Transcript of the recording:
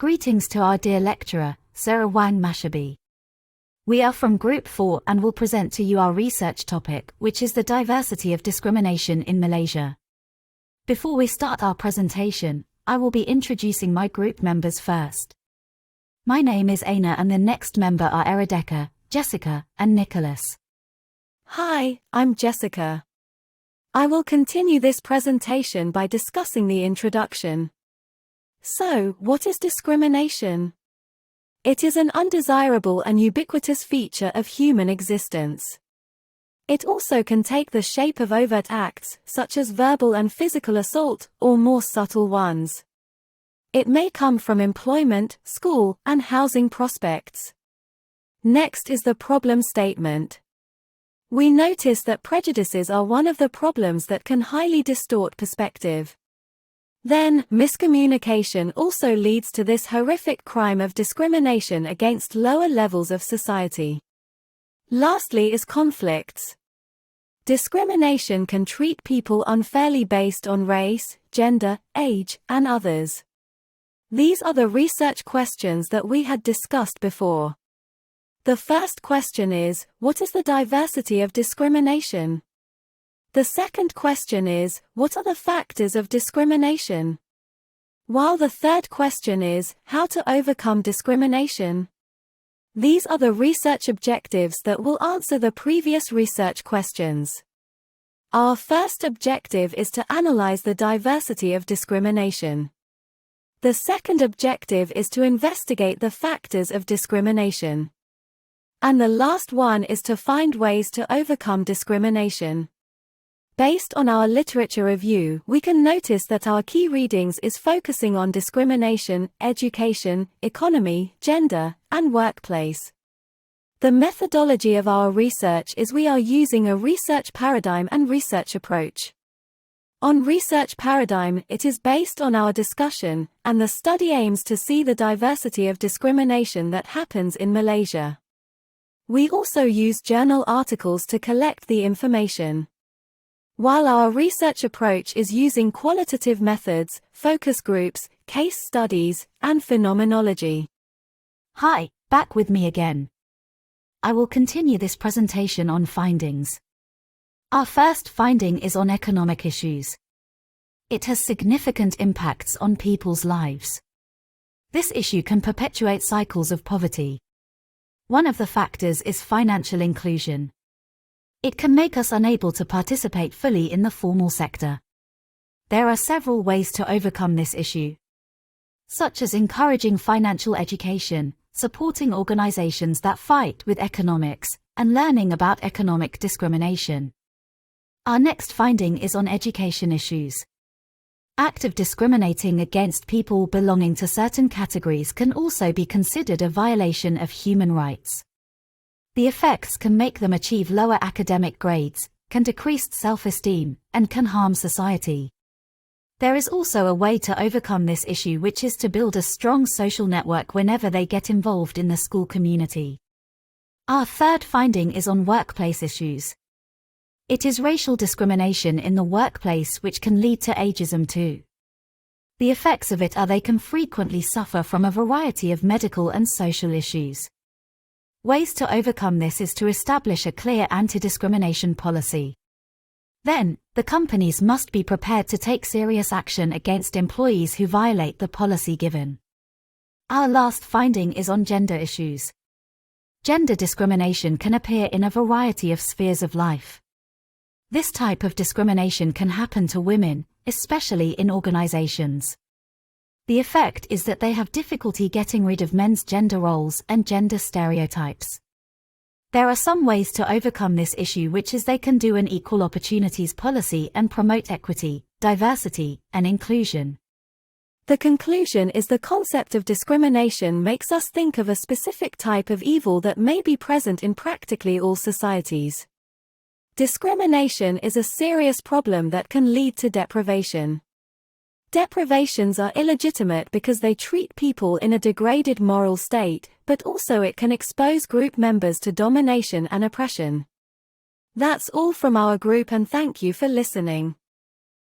Greetings to our dear lecturer, Sarah Wang Mashabi. We are from Group 4 and will present to you our research topic, which is the diversity of discrimination in Malaysia. Before we start our presentation, I will be introducing my group members first. My name is Aina and the next member are Erideka, Jessica, and Nicholas. Hi, I'm Jessica. I will continue this presentation by discussing the introduction. So, what is discrimination? It is an undesirable and ubiquitous feature of human existence. It also can take the shape of overt acts, such as verbal and physical assault, or more subtle ones. It may come from employment, school, and housing prospects. Next is the problem statement. We notice that prejudices are one of the problems that can highly distort perspective. Then, miscommunication also leads to this horrific crime of discrimination against lower levels of society. Lastly is conflicts. Discrimination can treat people unfairly based on race, gender, age, and others. These are the research questions that we had discussed before. The first question is, what is the diversity of discrimination? The second question is, what are the factors of discrimination? While the third question is, how to overcome discrimination. These are the research objectives that will answer the previous research questions. Our first objective is to analyze the diversity of discrimination. The second objective is to investigate the factors of discrimination. And the last one is to find ways to overcome discrimination. Based on our literature review, we can notice that our key readings is focusing on discrimination, education, economy, gender, and workplace. The methodology of our research is we are using a research paradigm and research approach. On research paradigm, it is based on our discussion, and the study aims to see the diversity of discrimination that happens in Malaysia. We also use journal articles to collect the information. While our research approach is using qualitative methods, focus groups, case studies, and phenomenology. Hi, back with me again. I will continue this presentation on findings. Our first finding is on economic issues. It has significant impacts on people's lives. This issue can perpetuate cycles of poverty. One of the factors is financial inclusion. It can make us unable to participate fully in the formal sector. There are several ways to overcome this issue, such as encouraging financial education, supporting organizations that fight with economics, and learning about economic discrimination. Our next finding is on education issues. Active discriminating against people belonging to certain categories can also be considered a violation of human rights. The effects can make them achieve lower academic grades, can decrease self-esteem, and can harm society. There is also a way to overcome this issue, which is to build a strong social network whenever they get involved in the school community. Our third finding is on workplace issues. It is racial discrimination in the workplace which can lead to ageism too. The effects of it are they can frequently suffer from a variety of medical and social issues. Ways to overcome this is to establish a clear anti-discrimination policy. Then, the companies must be prepared to take serious action against employees who violate the policy given. Our last finding is on gender issues. Gender discrimination can appear in a variety of spheres of life. This type of discrimination can happen to women, especially in organizations. The effect is that they have difficulty getting rid of men's gender roles and gender stereotypes. There are some ways to overcome this issue, which is they can do an equal opportunities policy and promote equity, diversity, and inclusion. The conclusion is the concept of discrimination makes us think of a specific type of evil that may be present in practically all societies. Discrimination is a serious problem that can lead to deprivation. Deprivations are illegitimate because they treat people in a degraded moral state, but also it can expose group members to domination and oppression. That's all from our group, and thank you for listening.